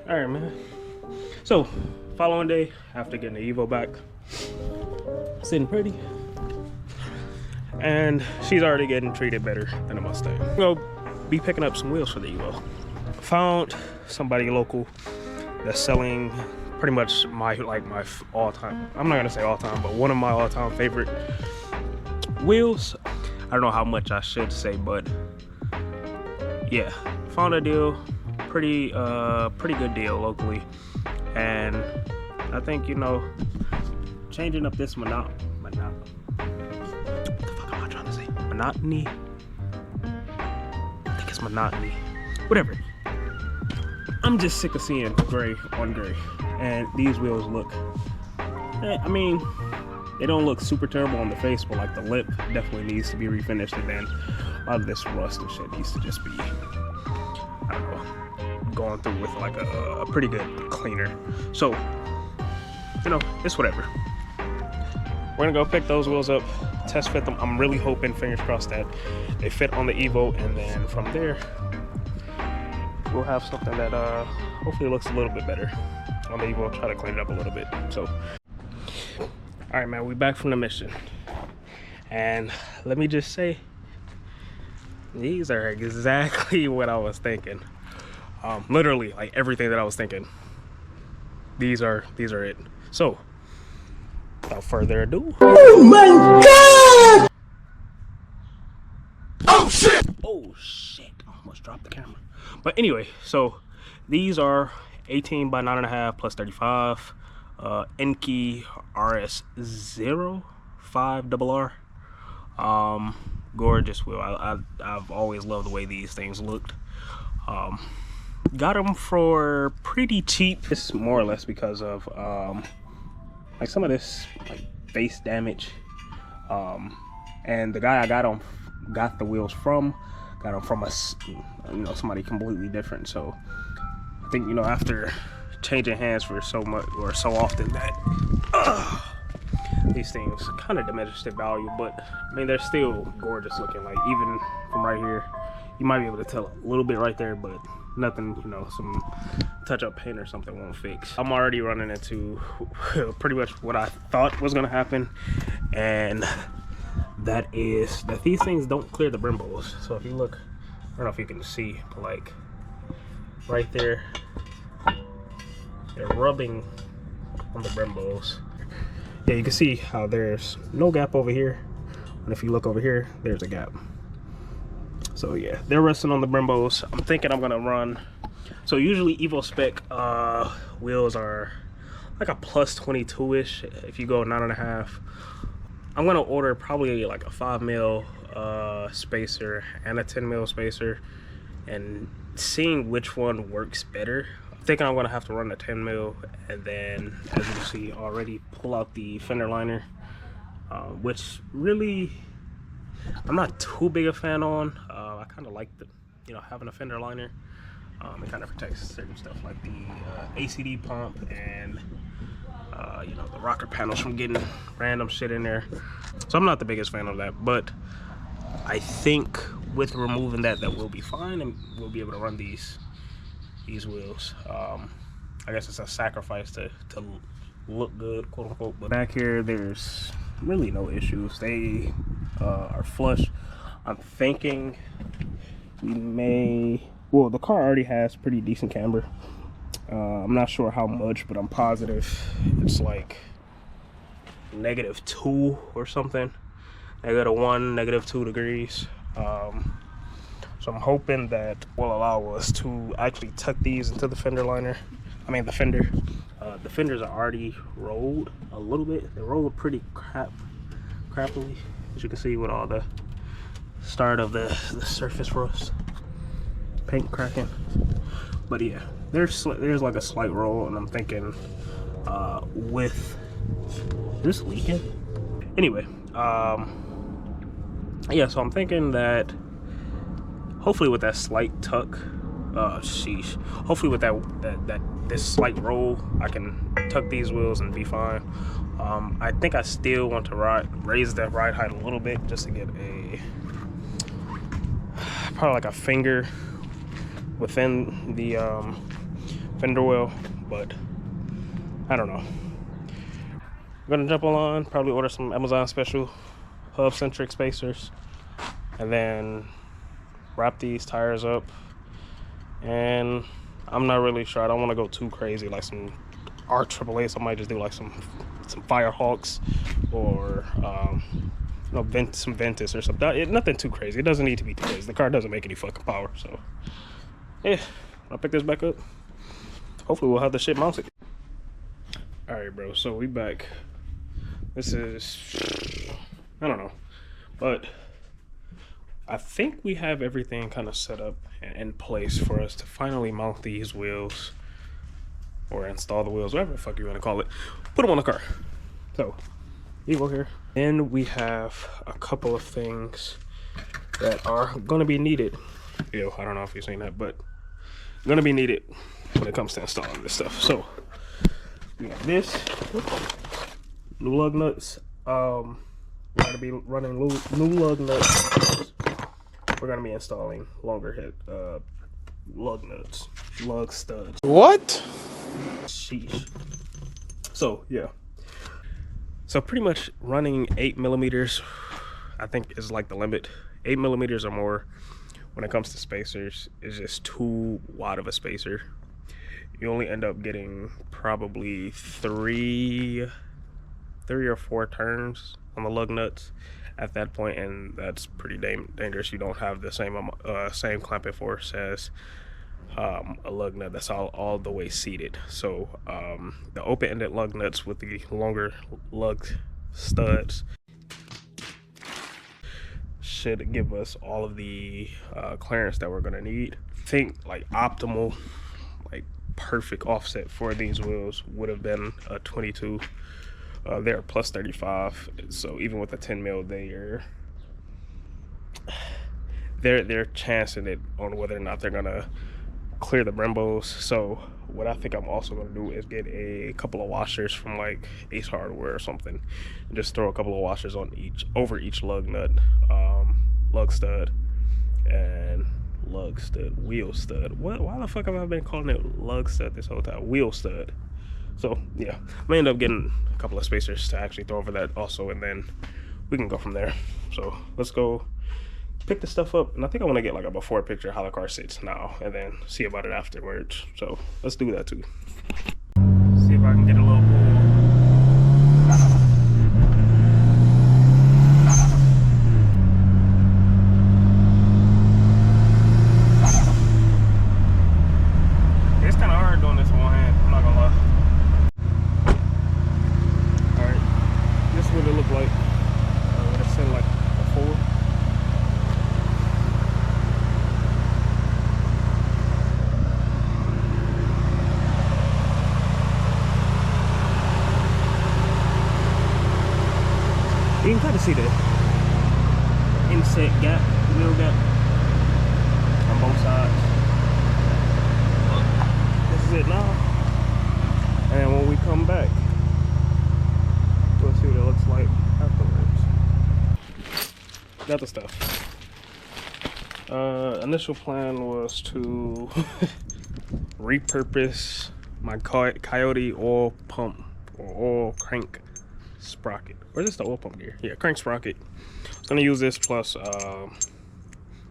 All right, man. So, following day after getting the EVO back, sitting pretty, and she's already getting treated better than a Mustang. We'll be picking up some wheels for the EVO. Found somebody local that's selling pretty much my all-time, I'm not gonna say all-time, but one of my all-time favorite wheels. I don't know how much I should say, but yeah, found a deal, pretty good deal locally. And I think, you know, changing up this monotony, what the fuck am I trying to say? Monotony? I think it's monotony. Whatever. I'm just sick of seeing gray on gray. And these wheels look, I mean, they don't look super terrible on the face, but like the lip definitely needs to be refinished, and then a lot of this rust and shit needs to just be, I don't know, going through with like a pretty good cleaner. So, you know, it's whatever. We're gonna go pick those wheels up, test fit them. I'm really hoping, fingers crossed, that they fit on the EVO, and then from there we'll have something that hopefully looks a little bit better on the EVO. Try to clean it up a little bit. So, all right, man, we back from the mission, and let me just say, these are exactly what I was thinking. Literally, like everything that I was thinking. These are it. So, without further ado. Oh my God! Oh shit! Oh shit! I almost dropped the camera. But anyway, so these are 18 by 9.5 plus 35. Enki RS05 RR. Gorgeous wheel. I've always loved the way these things looked. Got them for pretty cheap. It's more or less because of like some of this like face damage. And the guy I got the wheels from, got them from somebody completely different. So I think, you know, after changing hands for so much or so often, that these things kind of diminish their value. But I mean, they're still gorgeous looking. Like even from right here, you might be able to tell a little bit right there, but nothing, you know, some touch-up paint or something won't fix. I'm already running into pretty much what I thought was gonna happen, and that is that these things don't clear the brembos. So if you look, I don't know if you can see, but like right there, they're rubbing on the brembos. Yeah, you can see how there's no gap over here, and if you look over here, there's a gap. So yeah, they're resting on the brembos. I'm thinking I'm gonna run, so usually EVO spec wheels are like a plus 22-ish if you go 9.5. I'm gonna order probably like a 5 mil spacer and a 10 mil spacer, and seeing which one works better. I'm thinking I'm gonna have to run the 10 mil, and then, as you can see already, pull out the fender liner, which really I'm not too big a fan on. I kind of like the, you know, having a fender liner. It kind of protects certain stuff like the ACD pump and you know, the rocker panels from getting random shit in there. So I'm not the biggest fan of that, but I think with removing that will be fine, and we'll be able to run these wheels. I guess it's a sacrifice to look good, quote unquote. But back here, there's really no issues. They are flush. I'm thinking we may, well, the car already has pretty decent camber. I'm not sure how much, but I'm positive it's like -2 or something. -1, -2 degrees. So I'm hoping that will allow us to actually tuck these into the fender liner. I mean the fender. The fenders are already rolled a little bit. They rolled pretty crappily, as you can see, with all the start of the surface rust, paint cracking. But yeah, there's like a slight roll, and I'm thinking with this weekend. Anyway, yeah, so I'm thinking that hopefully with that slight tuck, hopefully with this slight roll, I can tuck these wheels and be fine. I think I still want to raise that ride height a little bit, just to get probably like a finger within the fender well, but I don't know. I'm gonna jump online, probably order some Amazon special hub centric spacers, and then wrap these tires up. And I'm not really sure, I don't want to go too crazy like some R888, so I might just do like some Firehawks or you know, some Ventus or something. Nothing too crazy. It doesn't need to be too crazy. The car doesn't make any fucking power, so yeah, I'll pick this back up. Hopefully we'll have the shit mounted. All right, bro, so we back. This is, I don't know, but I think we have everything kind of set up and in place for us to finally mount these wheels or install the wheels, whatever the fuck you want to call it, put them on the car. So EVO here. Then we have a couple of things that are going to be needed. Ew, I don't know if you've seen that, but going to be needed when it comes to installing this stuff. So we have this, new lug nuts. We're going to be running new lug nuts. We're going to be installing longer head lug nuts, lug studs. What? Sheesh. So yeah, so pretty much running 8mm, I think is like the limit. 8mm or more when it comes to spacers is just too wide of a spacer. You only end up getting probably three or four turns on the lug nuts at that point, and that's pretty dangerous. You don't have the same clamping force as a lug nut that's all the way seated. So the open-ended lug nuts with the longer lug studs should give us all of the clearance that we're gonna need. I think like optimal, like perfect offset for these wheels would have been a 22. They're plus 35, so even with a 10mm, they're chancing it on whether or not they're gonna clear the Brembos. So what I think I'm also gonna do is get a couple of washers from like Ace Hardware or something, and just throw a couple of washers on over each lug nut, lug stud, and lug stud, wheel stud. Why the fuck have I been calling it lug stud this whole time? Wheel stud. So yeah, I'm gonna end up getting a couple of spacers to actually throw over that also, and then we can go from there. So let's go pick the stuff up, and I think I want to get like a before picture how the car sits now, and then see about it afterwards. So let's do that too. See if I can get a little pull. It's kind of hard doing this in one hand, I'm not gonna lie. This is what it looked like when it's in like a 4. You can kind of see the inset gap, wheel gap on both sides. This is it now. And when we come back, we'll see what it looks like afterwards. Got the stuff. Initial plan was to repurpose my Coyote oil pump or oil crank sprocket. Or is this the oil pump gear? Yeah, crank sprocket. I was gonna use this plus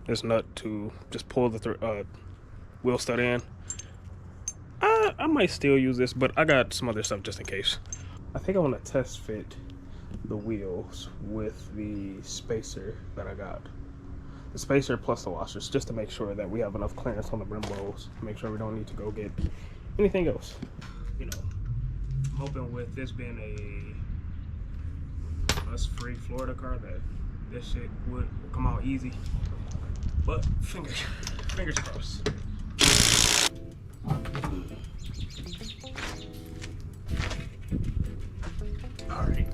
this nut to just pull the wheel stud in. I might still use this, but I got some other stuff just in case. I think I want to test fit the wheels with the spacer that I got. The spacer plus the washers, just to make sure that we have enough clearance on the Brembos, make sure we don't need to go get anything else. You know, I'm hoping with this being a free Florida car that this shit would come out easy, but fingers crossed. All right,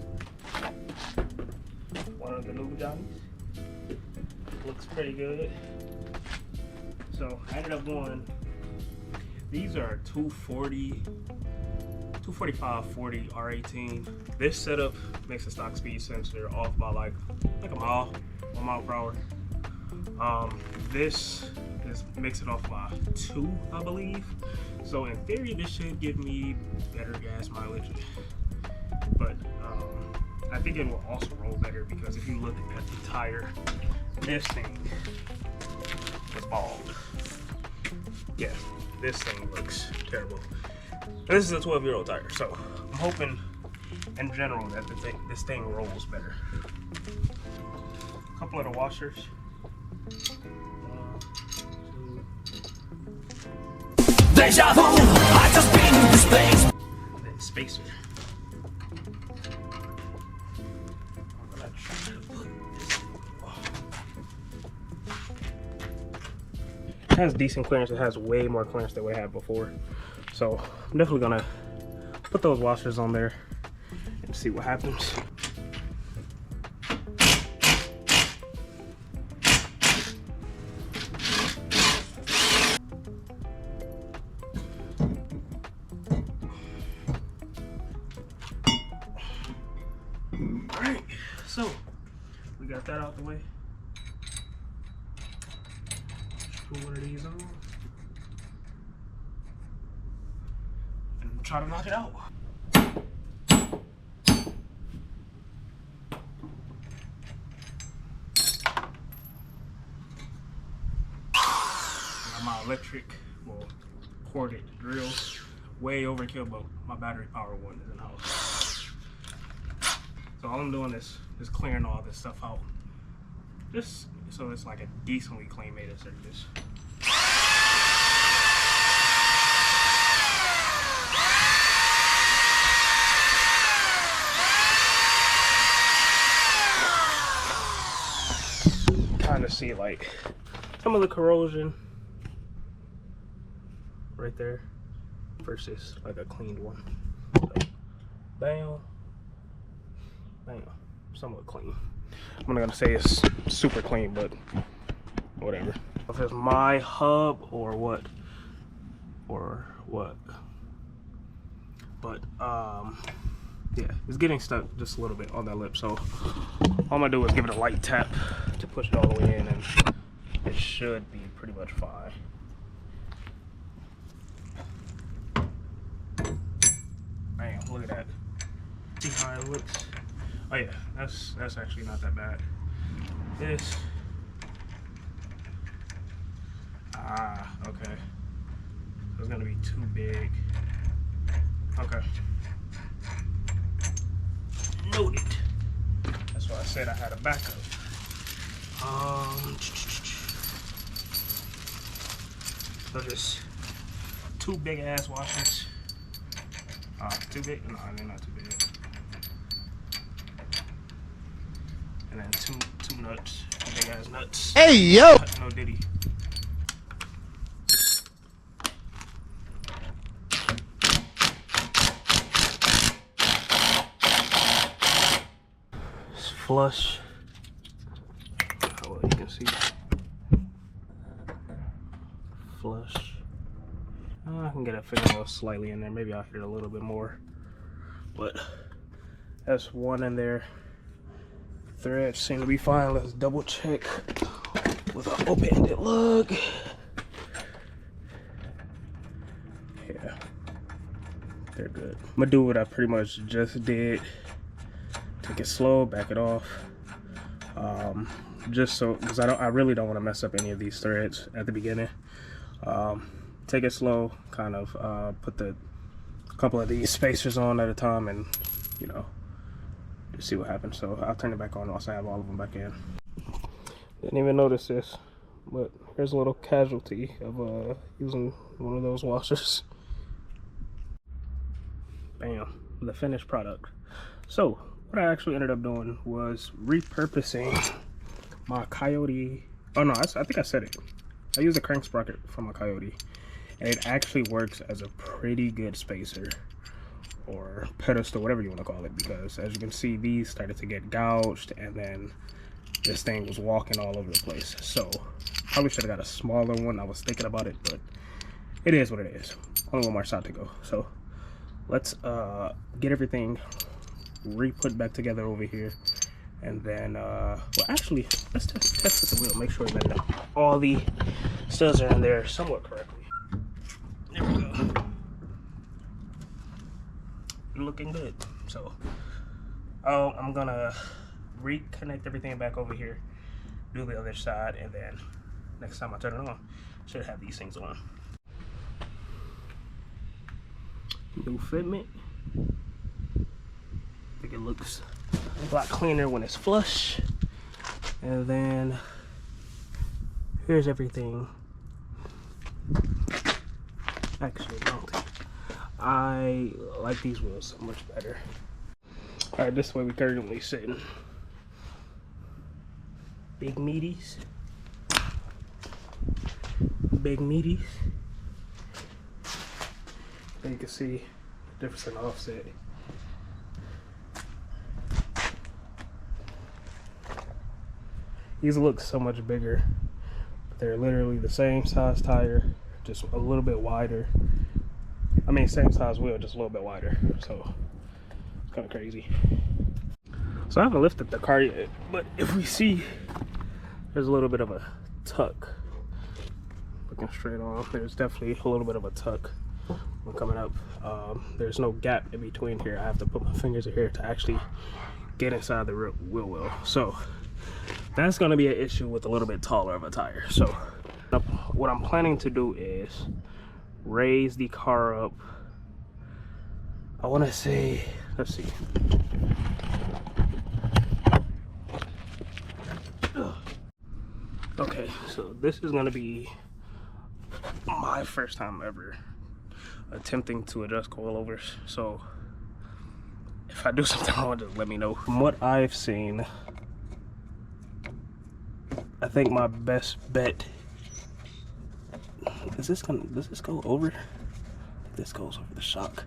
one of the new Johnnies looks pretty good. So I ended up going, these are 245/40 R18. This setup makes the stock speed sensor off by like a mile, 1 mile per hour. This just mix it off by 2, I believe. So in theory, this should give me better gas mileage. But I think it will also roll better because if you look at the tire, this thing is bald. Yeah, this thing looks terrible. This is a 12-year-old tire, so I'm hoping in general that this thing rolls better. A couple of the washers. Deja vu, I just been in this place. And then spacer. It has decent clearance. It has way more clearance than we had before. So I'm definitely gonna put those washers on there and see what happens. Alright, so we got that out the way. Put one of these on and try to knock it out. My electric, well, corded drill, way overkill, but my battery power one is in the house. So all I'm doing is just clearing all this stuff out, just so it's like a decently clean made surface. Kind of see like some of the corrosion right there versus like a cleaned one. So, bam, bam, somewhat clean. I'm not gonna say it's super clean, but whatever. If it's my hub or what, but yeah, it's getting stuck just a little bit on that lip. So all I'm gonna do is give it a light tap to push it all the way in, and it should be pretty much fine. Bam, look at that. See how it looks? Oh yeah, that's actually not that bad. This, okay. So it's gonna be too big. Okay. Noted. That's why I said I had a backup. So just 2 big ass washers. Too big? No, they're not too big. And then two nuts, big ass nuts. Hey yo! No diddy. It's flush. How well you can see. Flush. I can get a fingernail slightly in there. Maybe I'll hit it a little bit more. But that's one in there. Threads seem to be fine. Let's double check with an open-ended lug. Yeah, they're good. I'm gonna do what I pretty much just did. Take it slow, back it off. Just so, because I really don't want to mess up any of these threads at the beginning. Take it slow, kind of put a couple of these spacers on at a time, and you know, just see what happens. So I'll turn it back on once I have all of them back in. Didn't even notice this, but here's a little casualty of using one of those washers. Bam, the finished product. So what I actually ended up doing was repurposing my Coyote. Oh no, I think I said it. I used a crank sprocket from a Coyote, and it actually works as a pretty good spacer or pedestal, whatever you want to call it, because as you can see, these started to get gouged, and then this thing was walking all over the place. So probably should have got a smaller one. I was thinking about it, but it is what it is. Only one more shot to go. So let's get everything re-put back together over here, And then, well, actually, let's test with the wheel. Make sure that all the studs are in there somewhat correctly. There we go. Looking good. So, I'm gonna reconnect everything back over here, do the other side, and then next time I turn it on, should have these things on. New fitment. I think it looks a lot cleaner when it's flush. And then here's everything actually mounted. I like these wheels so much better. All right, this is where we currently sitting. Big meaties. Big meaties. And you can see the difference in offset. These look so much bigger. They're literally the same size tire, just a little bit wider. I mean, same size wheel, just a little bit wider. So it's kind of crazy. So I haven't lifted the car yet, but if we see, there's a little bit of a tuck. Looking straight on, there's definitely a little bit of a tuck when coming up. There's no gap in between here. I have to put my fingers in here to actually get inside the wheel well. So that's going to be an issue with a little bit taller of a tire. So what I'm planning to do is raise the car up. I want to say, let's see. Okay, so this is going to be my first time ever attempting to adjust coilovers. So if I do something wrong, just let me know. From what I've seen, I think my best bet does this go over? I think this goes over the shock.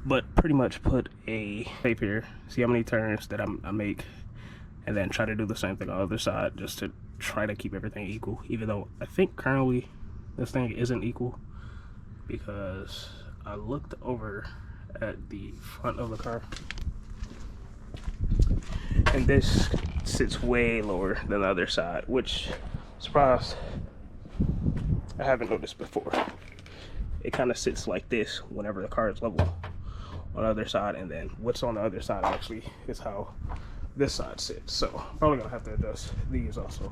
But pretty much put a tape here, see how many turns that I make, and then try to do the same thing on the other side just to try to keep everything equal, even though I think currently this thing isn't equal, because I looked over at the front of the car and this sits way lower than the other side, which, surprise, I haven't noticed before. It kind of sits like this whenever the car is level on the other side, and then what's on the other side actually is how this side sits. So I'm probably gonna have to adjust these also.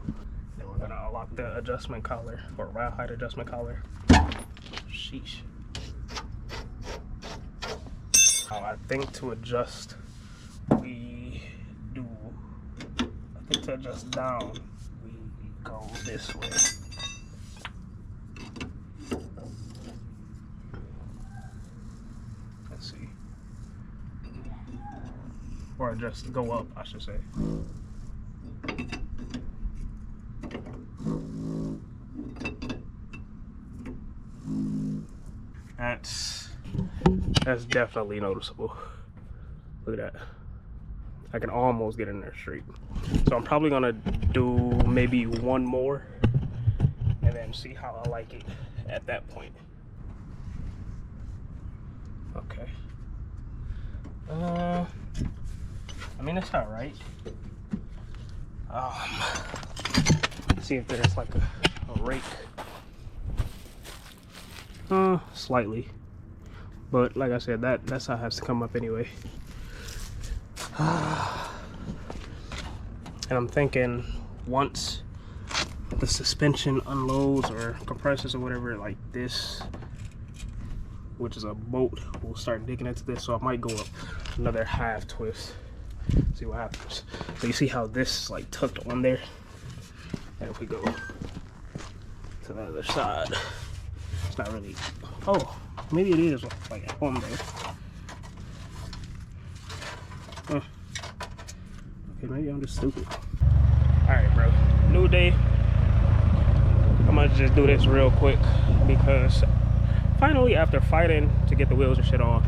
Then we're gonna unlock the adjustment collar, or ride height adjustment collar. Sheesh. I think to adjust, to adjust down, we go this way. Let's see. Or just go up, I should say. That's definitely noticeable. Look at that. I can almost get in there straight. So I'm probably gonna do maybe one more and then see how I like it at that point. Okay. I mean, it's all right. See if there's like a rake. Slightly. But like I said, that's how it has to come up anyway. And I'm thinking once the suspension unloads or compresses or whatever, like this, which is a bolt, will start digging into this. So I might go up another half twist, see what happens. So you see how this is like tucked on there, and if we go to the other side, it's not really, oh, maybe it is like on there. Okay, maybe I'm just stupid. Alright, bro. New day. I'm gonna just do this real quick because finally, after fighting to get the wheels and shit on,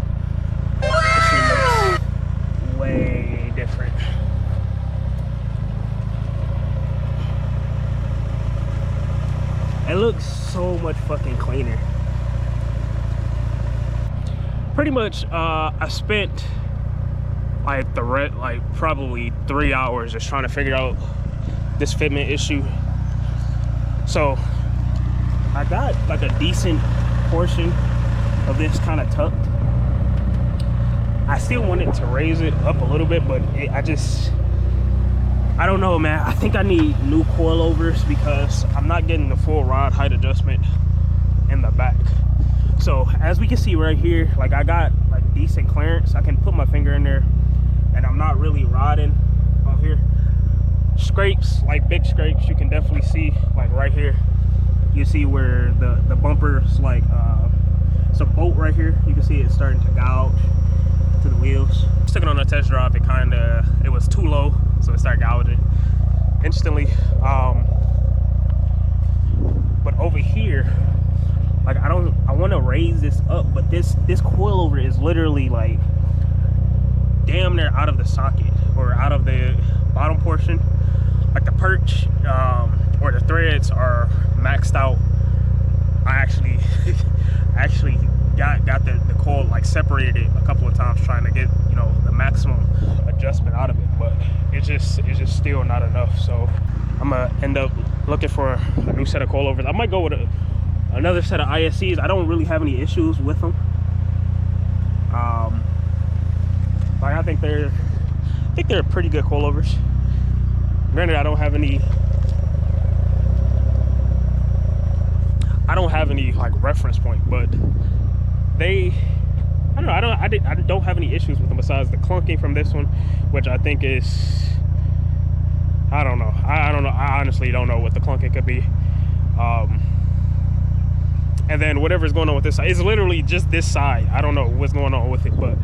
this thing looks way different. It looks so much fucking cleaner. Pretty much, I spent like probably 3 hours just trying to figure out this fitment issue. So I got like a decent portion of this kind of tucked. I still wanted to raise it up a little bit, but I don't know, man. I think I need new coilovers because I'm not getting the full rod height adjustment in the back. So as we can see right here, like I got like decent clearance. I can put my finger in there and I'm not really rodding on here. Scrapes, like big scrapes, you can definitely see like right here. You see where the bumper's like it's a bolt right here. You can see it starting to gouge to the wheels. Just took it on a test drive. It was too low, so it started gouging instantly. But over here, like I want to raise this up, but this coilover is literally like damn near out of the socket or out of the bottom portion. Like the perch or the threads are maxed out. I actually got the coil, like separated it a couple of times trying to get, you know, the maximum adjustment out of it, but it's just still not enough. So I'm gonna end up looking for a new set of coilovers. I might go with another set of ISCs. I don't really have any issues with them. Like I think they're pretty good coilovers. Granted, I don't have any like reference point, but I don't know, I don't have any issues with them besides the clunking from this one, which I think is, I don't know. I honestly don't know what the clunking could be. And then whatever's going on with this side, it's literally just this side. I don't know what's going on with it, but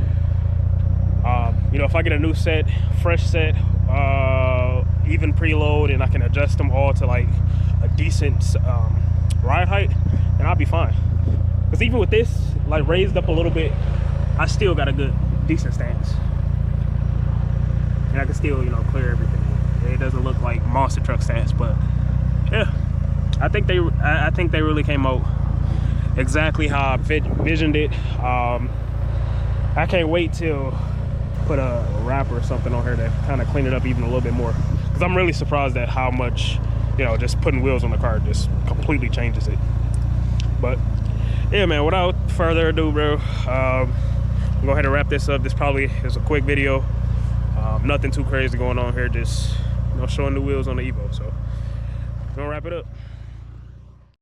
you know, if I get a new set, fresh set, even preload, and I can adjust them all to like a decent ride height, then I'll be fine. Because even with this like raised up a little bit, I still got a decent stance, and I can still, you know, clear everything. It doesn't look like monster truck stance, but yeah, I think they really came out exactly how I visioned it. I can't wait till put a wrap or something on here to kind of clean it up even a little bit more, because I'm really surprised at how much, you know, just putting wheels on the car just completely changes it. But yeah, man, without further ado, bro, I'm gonna go ahead and wrap this up. This probably is a quick video. Nothing too crazy going on here, just, you know, showing the wheels on the EVO. So I'm gonna wrap it up.